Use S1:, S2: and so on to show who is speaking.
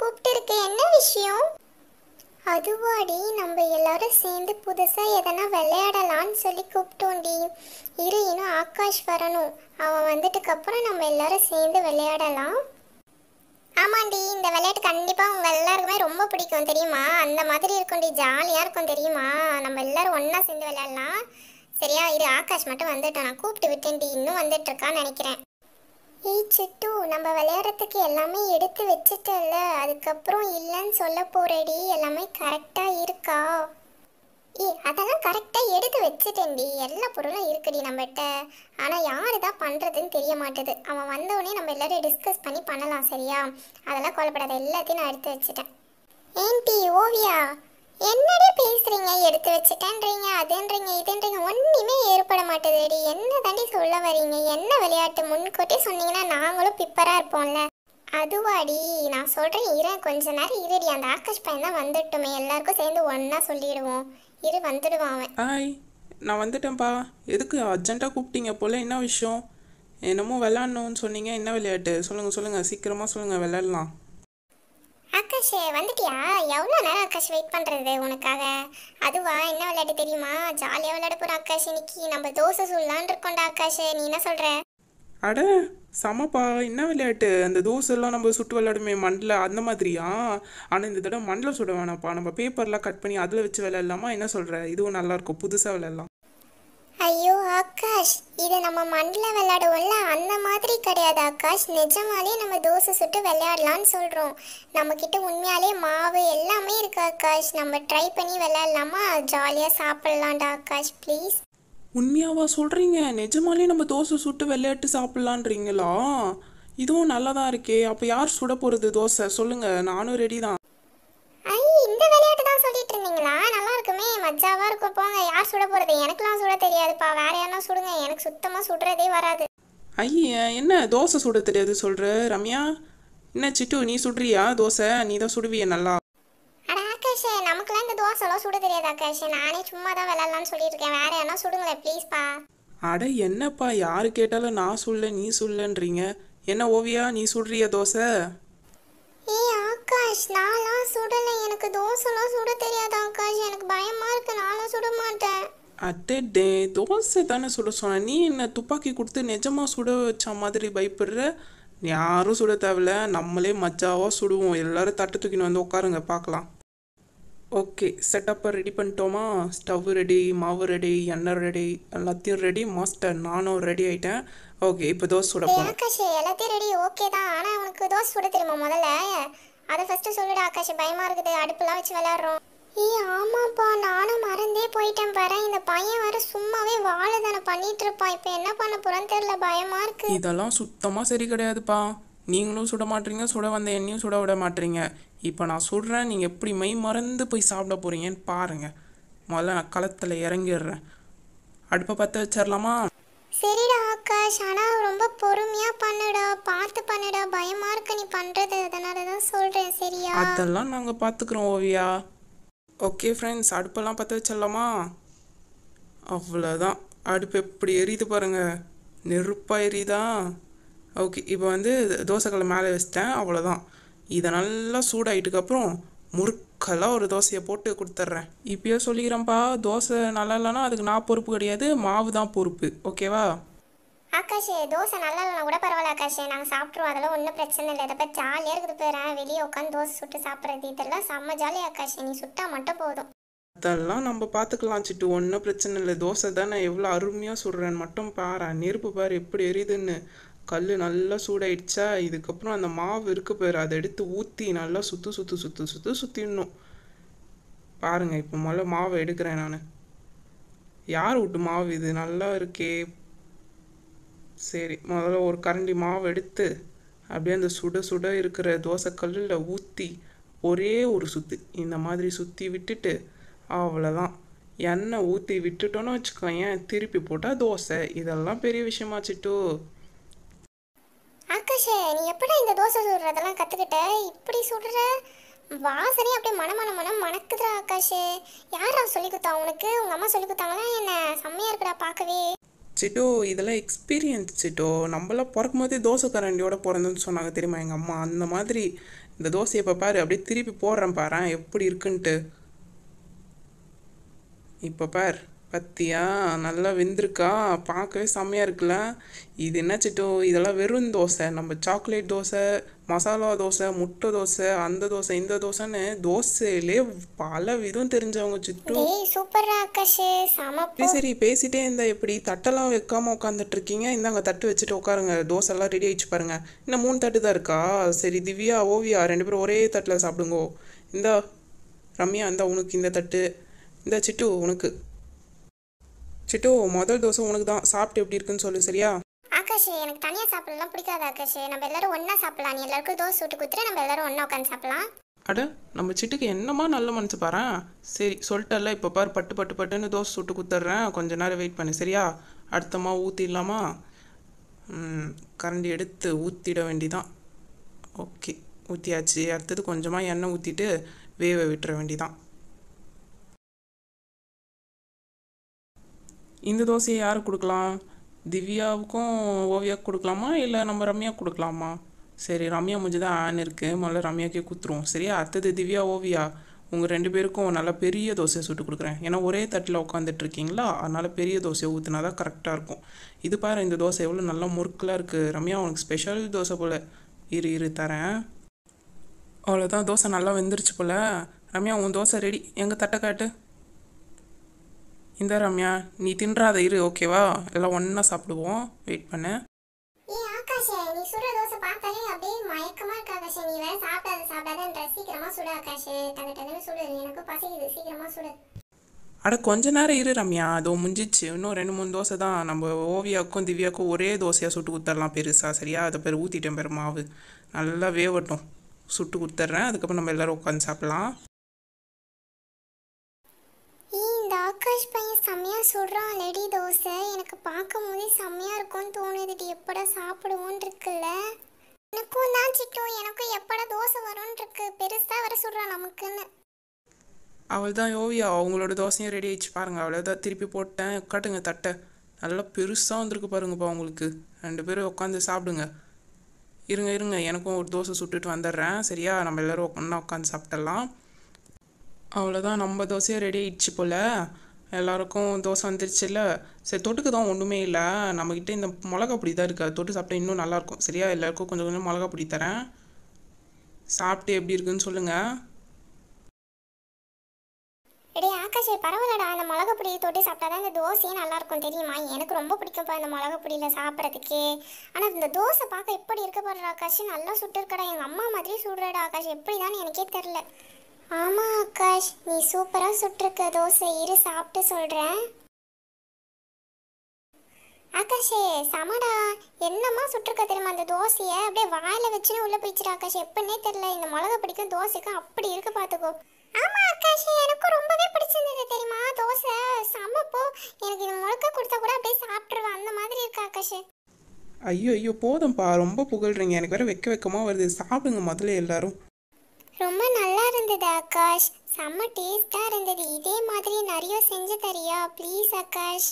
S1: கூப்பிட்டு இருக்க, என்ன விஷயம்? அதுவாடி, நம்ம எல்லாரும் சேர்ந்து புதுசா எதனா விளையாடலான்னு சொல்லி கூப்பிட்டோண்டி. இன்னும் ஆகாஷ் வரணும். அவன் வந்துட்டுக்கு அப்புறம் நம்ம எல்லாரும் சேர்ந்து விளையாடலாம். ஆமாண்டி, இந்த விளையாட்டு கண்டிப்பா உங்க எல்லாருக்குமே ரொம்ப பிடிக்கும் தெரியுமா? அந்த மாதிரி இருக்கும்டி, ஜாலியா இருக்கும் தெரியுமா? நம்ம எல்லாரும் ஒண்ணா சேர்ந்து விளையாடலாம். சரியா? ஆகாஷ் மட்டும் வந்துட்டான், நான் கூப்பிட்டு விட்டேன்டி, இன்னும் வந்துட்டு இருக்கான்னு நினைக்கிறேன். ஏய் சிட்டு, நம்ம விளையாடுறதுக்கு எல்லாமே எடுத்து வச்சுட்டல, அதுக்கப்புறம் இல்லைன்னு சொல்ல போறேடி. எல்லாமே கரெக்டா இருக்கா? அதெல்லாம் கரெக்டா எடுத்து வச்சுட்டேன்டி, எல்லா பொருளும் இருக்குடி நம்மகிட்ட. ஆனா யாரு தான் பண்றதுன்னு தெரிய மாட்டேது. அவன் வந்தோடனே நம்ம எல்லாரும் டிஸ்கஸ் பண்ணி பண்ணலாம், சரியா? அதெல்லாம் கவலைப்படாத, எல்லாத்தையும் நான் எடுத்து வச்சுட்டேன். ஏன்டி ஓவியா, என்னடி பேசுறீங்க? எடுத்து வச்சுட்டேன்றீங்க, அதுன்றீங்க, இதுன்றீங்க, ஒன்றுமே ஏற்பட மாட்டேதுடி. என்ன தாண்டி சொல்ல வரீங்க? என்ன விளையாட்டு முன்கூட்டி சொன்னீங்கன்னா நாங்களும் பிப்பராக இருப்போம்ல. அதுவாடி நான் சொல்கிறேன், கொஞ்ச நேரம் இருடி. அந்த ஆகாஷ் பையன் தான் வந்துட்டுமே, எல்லாருக்கும் சேர்ந்து ஒன்றா சொல்லிடுவோம். வந்துடுவான் அவன்.
S2: ஹாய், நான் வந்துட்டேன்ப்பா. எதுக்கு அர்ஜென்ட்டாக கூப்பிட்டீங்க போல்? என்ன விஷயம்? என்னமோ விளையாடணும்னு சொன்னீங்க, என்ன விளையாட்டு? சொல்லுங்கள் சீக்கிரமாக சொல்லுங்கள், விளையாடலாம்.
S1: ஆகாஷ் வந்துட்டியா? எவ்வளோ நேரம் ஆகாஷ் வெயிட் பண்ணுறது உனக்காக? அதுவா, என்ன விளையாட்டு தெரியுமா? ஜாலியாக விளையாட போகிற ஆகாஷ். இன்னைக்கு நம்ம தோசை சுடலான் இருக்கோண்டா ஆகாஷ், நீ என்ன சொல்கிற?
S2: அட சமப்பா, என்ன விளையாட்டு? அந்த தோசைலாம் நம்ம சுட்டு விளையாடுமே மண்ணில், அந்த மாதிரியா? ஆனால் இந்த தடவை மண்ணில் சுட வேணாம்ப்பா, நம்ம பேப்பர்லாம் கட் பண்ணி அதில் வச்சு விளையாடலாமா? என்ன சொல்கிற? இதுவும் நல்லாயிருக்கும், புதுசாக விளையாடலாம்.
S1: ஐயோ ஆகாஷ், இது நம்ம மண்ணில் விளையாடுவோம்ல, அந்த மாதிரி கிடையாது ஆகாஷ். நிஜமாலே நம்ம தோசை சுட்டு விளையாடலான்னு சொல்கிறோம். நம்மக்கிட்ட உண்மையாலே மாவு எல்லாமே இருக்கு ஆகாஷ். நம்ம ட்ரை பண்ணி விளையாடலாமா? ஜாலியாக சாப்பிட்லாம்டா ஆகாஷ், ப்ளீஸ்.
S2: உண்மையாவா சொல்கிறீங்க? நிஜமாலே நம்ம தோசை சுட்டு விளையாட்டு சாப்பிட்லான்றீங்களா? இதுவும் நல்லா தான் இருக்கே. அப்போ யார் சுட போகிறது தோசை? சொல்லுங்கள், நானும் ரெடி தான்.
S1: இந்த விளையாட்டு தான் சொல்லிட்டு இருந்தீங்களா? நல்லா இருக்குமே, மஜாவா இருக்கும். போங்க, யார் சுட போறது? எனக்குலாம் சுட தெரியாதுப்பா, வேற யாரா சுடுங்க. எனக்கு சுத்தமா சுடுறதே வராது.
S2: ஐயா, என்ன தோசை சுட தெரியாது சொல்கிற ரம்யா? என்ன சிட்டு, நீ சுடுறியா தோசை? நீ தான் சுடுவிய நல்லா.
S1: அட ஆகாஷ், நமக்குலாம் இந்த தோசைலாம் சுட தெரியாது ஆகாஷ். நானே சும்மா தான் விளையாடலாம்னு சொல்லிட்டு இருக்கேன். வேற யாரா சுடுங்களேன் ப்ளீஸ்ப்பா.
S2: அட என்னப்பா, யாரு கேட்டாலும் நான் சொல்ல நீ சொல்லன்றீங்க. என்ன ஓவியா, நீ சுடுறிய தோசை?
S1: ஆகாஷ், நான்லாம் சுடலை. எனக்கு தோசைலாம் சுட தெரியாது ஆகாஷ். எனக்கு பயமா இருக்கு, நானும் சுட மாட்டேன்.
S2: அட்டே, தோசை தானே சுட சொன்ன. நீ என்ன துப்பாக்கி கொடுத்து நிஜமா சுட வச்ச மாதிரி பயப்படுற? யாரும் சுட தேவையில்ல, நம்மளே மஜாவாக சுடுவோம். எல்லாரும் தட்டு தூக்கின்னு வந்து உட்காருங்க, பார்க்கலாம். ஓகே, செட்டப்பை ரெடி பண்ணிட்டோமா? ஸ்டவ் ரெடி, மாவு ரெடி, எண்ணெய் ரெடி, எல்லாத்தையும் ரெடி. மாஸ்டர், நானும் ரெடி ஆகிட்டேன். ஓகே, இப்போ தோசை சுட போகிறோம்.
S1: ஆகாஷ், எல்லாத்தையும் ரெடி ஓகே தான். ஆனால் உனக்கு தோசை சுட தெரியுமா முதல்ல? அதை ஃபஸ்ட்டு சொல்லிடு ஆகாஷ், பயமாக இருக்குது. அடுப்புலாம் வச்சு விளையாடுறோம். ஆமாப்பா, நானும் மறந்தே போயிட்டேன் பாரு. இந்த பையன் வர சும்மாவே வாழைதானே பண்ணிட்டு இருப்பான். இப்போ என்ன பண்ண போறேன்னு தெரியல, பயமா இருக்கு.
S2: இதெல்லாம் சுத்தமாக சரி கிடையாதுப்பா. நீங்களும் சுட மாட்டீங்க, சுட வந்த எண்ணெயும் சுட விட மாட்டீங்க. இப்போ நான் சுடுறேன், நீங்கள் எப்படி மெய் மறந்து போய் சாப்பிட போகிறீங்கன்னு பாருங்கள். முதல்ல நான் களத்தில் இறங்கிடுறேன். அடுப்பை பற்ற வச்சிடலாமா?
S1: சரிடா ஆகாஷ், ஆனால் ரொம்ப பொறுமையாக பண்ணுடா, பார்த்து பண்ணுடா. பயமா இருக்கு நீ பண்ணுறது, அதனால தான் சொல்கிறேன், சரியா?
S2: அதெல்லாம் நாங்கள் பார்த்துக்குறோம் ஓவியா. ஓகே ஃப்ரெண்ட்ஸ், அடுப்பெல்லாம் பற்ற வச்சிடலாமா? அவ்வளோதான், அடுப்பு எப்படி எரியுது பாருங்கள், நெருப்பாக எரியுதா? ஓகே, இப்போ வந்து தோசைக்கல்லை மேலே வச்சிட்டேன், அவ்வளோதான். இதை நல்லா சூடாகிட்டுக்கப்புறம் முறுக்கெல்லாம் ஒரு தோசையை போட்டு கொடுத்துட்றேன். இப்போயே சொல்லிக்கிறேன்ப்பா, தோசை நல்லா இல்லைன்னா அதுக்கு நான் பொறுப்பு கிடையாது, மாவு தான் பொறுப்பு. ஓகேவா?
S1: ஆகாஷ், தோசை நல்லா இல்லைனா கூட பரவாயில்ல ஆகாஷ், நாங்கள் சாப்பிட்ருவோம். அதெல்லாம் ஒன்றும் பிரச்சனை இல்லை. இதை பற்றி ஜாலியாக இருக்குது போயிடறேன். வெளியே உட்காந்து தோசை சுட்டு சாப்பிட்றது இதெல்லாம் செம்ம ஜாலி ஆகாஷ். நீ சுட்டா மட்டும் போதும்.
S2: அதெல்லாம் நம்ம பார்த்துக்கலாம் சிட்டு, ஒன்றும் பிரச்சனை இல்லை. தோசை தானே, எவ்வளோ அருமையாக சுடுறேன்னு மட்டும் பாரு. நெருப்பு பாரு எப்படி எரியுதுன்னு. கல் நல்லா சூடாயிடுச்சா? இதுக்கப்புறம் அந்த மாவு இருக்கு பாரு, அதை எடுத்து ஊற்றி நல்லா சுற்றிடணும். பாருங்கள், இப்போ முதல்ல மாவை எடுக்கிறேன் நான். யார் விட்டு மாவு இது? நல்லா இருக்கே. சரி, முதல்ல ஒரு கரண்டி மாவு எடுத்து அப்படியே அந்த சுட சுட இருக்கிற தோசைக்கல்லில் ஊற்றி ஒரே ஒரு சுற்று இந்த மாதிரி சுற்றி விட்டுட்டு அவ்வளோதான். எண்ணெய் ஊற்றி விட்டுட்டோன்னு வச்சுக்கோங்க, திருப்பி போட்டால் தோசை. இதெல்லாம் பெரிய விஷயமாச்சிட்டு.
S1: ஆகாஷ், நீ எப்படி இந்த தோசை சுடுறதெல்லாம் கற்றுக்கிட்ட? இப்படி சுடுற வாசனை அப்படியே மனம் மணக்குதுடா ஆகாஷ். யாரா சொல்லி கொடுத்தா உனக்கு? உங்கள் அம்மா சொல்லி கொடுத்தாங்களா என்ன? செம்மையாக இருக்குடா பார்க்கவே.
S2: சிட்டோ இதெல்லாம் எக்ஸ்பீரியன்ஸ் சிட்டோ. நம்மளாம் பிறக்கும் போதே தோசை கரண்டியோட பிறந்தோன்னு சொன்னாங்க தெரியுமா எங்கள் அம்மா. அந்த மாதிரி இந்த தோசையை இப்போ பாரு அப்படியே திருப்பி போடுறேன் பாரு எப்படி இருக்குன்ட்டு. இப்போ பார் பத்தியா நல்லா வெந்திருக்கா, பார்க்கவே செம்மையாக இருக்குல்ல. இது என்ன சிட்டோ, இதெல்லாம் வெறும் தோசை. நம்ம சாக்லேட் தோசை, மசாலா தோசை, முட்டை தோசை, அந்த தோசை இந்த தோசைன்னு தோசையிலே பல விதம் தெரிஞ்சவங்க சிட்டு.
S1: டேய் சூப்பர்ரா ஆகாஷ்,
S2: சரி
S1: சமப்போ.
S2: சரி பேசிட்டே இருந்தா எப்படி? தட்டெல்லாம் வைக்காம உட்காந்துட்டு இருக்கீங்க. இந்தாங்க தட்டு வச்சுட்டு உட்காருங்க. தோசை எல்லாம் ரெடி ஆயிடுச்சு பாருங்க. இன்னும் 3 தட்டு தான் இருக்கா? சரி திவ்யா ஓவியா 2 பேரும் ஒரே தட்டில் சாப்பிடுங்கோ. இந்தா ரம்யா இந்தா உனக்கு இந்த தட்டு. இந்த சிட்டு உனக்கு. சிட்டு முதல் தோசை உனக்கு தான். சாப்பிட்டு எப்படி இருக்குன்னு சொல்லு சரியா?
S1: ஆகாஷ் எனக்கு தனியா சாப்பிடலாம் பிடிக்காது ஆகாஷ், நம்ம எல்லாரும் ஒண்ணா சாப்பிடலாம். நீ எல்லாருக்கும் தோசை சுட்டு குத்துற, நம்ம எல்லாரும் ஒண்ணா உட்காந்து சாப்பிடலாம்.
S2: அட நம்ம சிட்டுக்கு என்னமா நல்ல மனசு பாரேன். சரி சொல்லிட்டல, இப்போ பாரு பட்டு பட்டு பட்டுன்னு தோசை சுட்டு குத்துட்றேன். கொஞ்ச நேரம் வெயிட் பண்ணு சரியா? அடுத்தமா ஊற்றிடலாமா? கரண்டி எடுத்து ஊற்றிட வேண்டிதான். ஓகே ஊற்றியாச்சு. அடுத்தது கொஞ்சமாக எண்ணெய் ஊற்றிட்டு வேக விட்டுற வேண்டிதான். இந்த தோசையை யாருக்கு கொடுக்கலாம்? திவ்யாவுக்கும் ஓவியாவுக்கு கொடுக்கலாமா இல்லை நம்ம ரம்யா கொடுக்கலாமா? சரி ரம்யா முடிஞ்சு தான் ஆன் இருக்குது, முதல்ல ரம்யாக்கே கொடுத்துருவோம் சரியா? அடுத்தது திவ்யா ஓவியா உங்கள் 2 பேருக்கும் நல்லா பெரிய தோசையை சுட்டு கொடுக்குறேன். ஏன்னா ஒரே தட்டில் உட்காந்துட்டு இருக்கீங்களா, அதனால் பெரிய தோசையை ஊற்றினா தான் கரெக்டாக இருக்கும். இது பாரு இந்த தோசை எவ்வளோ நல்லா முறுக்கலாக இருக்குது. ரம்யா உனக்கு ஸ்பெஷல் தோசை போல். இரு தரேன். அவ்வளோதான், தோசை நல்லா வெந்துருச்சு போல். ரம்யா உன் தோசை ரெடி. எங்கள் தட்டை காட்டு. இந்த ரம்யா நீ தின்றாத இரு ஓகேவா? எல்லாம் ஒன்றா சாப்பிடுவோம். வெயிட் பண்ணு.
S1: ஆகாஷ் நீ சுடுற தோசை பார்த்தாலே அப்படியே மயக்கமா இருக்கு ஆகாஷ். நீ வேற சாப்பிடாத சீக்கிரமா சுடு ஆகாஷ். டக்குன்னு சுடு, எனக்கு பசிக்குது, சீக்கிரமா சுடு.
S2: அட கொஞ்ச நேரம் இரு ரம்யா, அதோ முடிஞ்சிச்சு. இன்னும் 2-3 தோசை தான். நம்ம ஓவியாவுக்கும் திவ்யாவுக்கும் ஒரே தோசையாக சுட்டு கொடுத்துடலாம் பெருசா சரியா? அதை பேர் ஊற்றிட்டேன் பேர் மாவு நல்லா வேவட்டும். சுட்டு கொடுத்துட்றேன், அதுக்கப்புறம் நம்ம எல்லோரும் உட்காந்து சாப்பிட்லாம்.
S1: இந்த ஆகாஷ் பையன் செம்மையா சுடுறான் லெடி தோசை. எனக்கு பார்க்கும் போதே செம்மையா இருக்கும்னு தோணுது. எப்படா சாப்பிடுவோன்னு இருக்குல்ல. எனக்கும் தான் சிட்டு, எனக்கும் எப்படா தோசை வரும்னு இருக்கு. பெருசா வர சுடுறான் நமக்குன்னு.
S2: அவள் தான் ஓவியா, அவங்களோட தோசையும் ரெடி ஆயிடுச்சு பாருங்க. அவ்வளோதான் திருப்பி போட்டேன். காட்டுங்க தட்டை. நல்லா பெருசாக வந்திருக்கு பாருங்கப்பா உங்களுக்கு. 2 பேரும் உட்காந்து சாப்பிடுங்க. இருங்க எனக்கும் ஒரு தோசை சுட்டுட்டு வந்துடுறேன் சரியா? நம்ம எல்லோரும் ஒன்றா உட்காந்து சாப்பிடலாம். அவ்வளோதான் நம்ம தோசையும் ரெடி ஆயிடுச்சு போல். எல்லாருக்கும் தோசை வந்துருச்சுல்ல. சரி தொட்டுக்கு தான் ஒன்றுமே இல்லை நம்மக்கிட்ட. இந்த மிளகா பொடி தான் இருக்குது, தொட்டு சாப்பிட்டா இன்னும் நல்லாயிருக்கும் சரியா? எல்லாருக்கும் கொஞ்சம் கொஞ்சம் மிளகா பொடி தரேன். சாப்பிட்டு எப்படி இருக்குன்னு சொல்லுங்கள்.
S1: எடே ஆகாஷ் பரவாயில்லடா, அந்த மிளகா பொடியை தொட்டு சாப்பிட்டாதான் இந்த தோசையே நல்லா இருக்கும் தெரியுமா? எனக்கு ரொம்ப பிடிக்கும்ப்பா இந்த மிளகா பொடியில் சாப்பிட்றதுக்கே. ஆனால் இந்த தோசை பார்க்க எப்படி இருக்க பாரு ஆகாஷ், நல்லா சுட்டுருக்கடா. எங்கள் அம்மா மாதிரி சுடுறடா ஆகாஷ், எப்படிதான்னு எனக்கே தெரில. ஆமாம் ஆகாஷ் நீ சூப்பராக சுட்டிருக்க தோசை. இரு சாப்பிட்டு சொல்கிறேன். ஆகாஷே சமடா, என்னம்மா சுட்டிருக்க தெரியுமா அந்த தோசையை? அப்படியே வாயில் வச்சுன்னு உள்ளே போயிடுச்சுடா ஆகாஷ். எப்பன்னே தெரில, இந்த மிளகா பிடிக்கும் தோசைக்கும் அப்படி இருக்கு பார்த்துக்கோ. ஆமாம் ஆகாஷ் எனக்கும் ரொம்பவே பிடிச்சிருந்தது தெரியுமா தோசை. சமப்போ எனக்கு இது முழுக்க கொடுத்தா கூட அப்படியே சாப்பிட்ருவேன், அந்த மாதிரி இருக்கு ஆகாஷ்.
S2: ஐயோ போதும்ப்பா, ரொம்ப புகழ்றீங்க. எனக்கு வேற வெக்கமாக வருது. சாப்பிடுங்க முதல்ல எல்லாரும்.
S1: ரொம்ப நல்லா இருந்தது ஆகாஷ், செம்ம டேஸ்டாக இருந்தது. இதே மாதிரி நிறைய செஞ்சு தரியா ப்ளீஸ் ஆகாஷ்?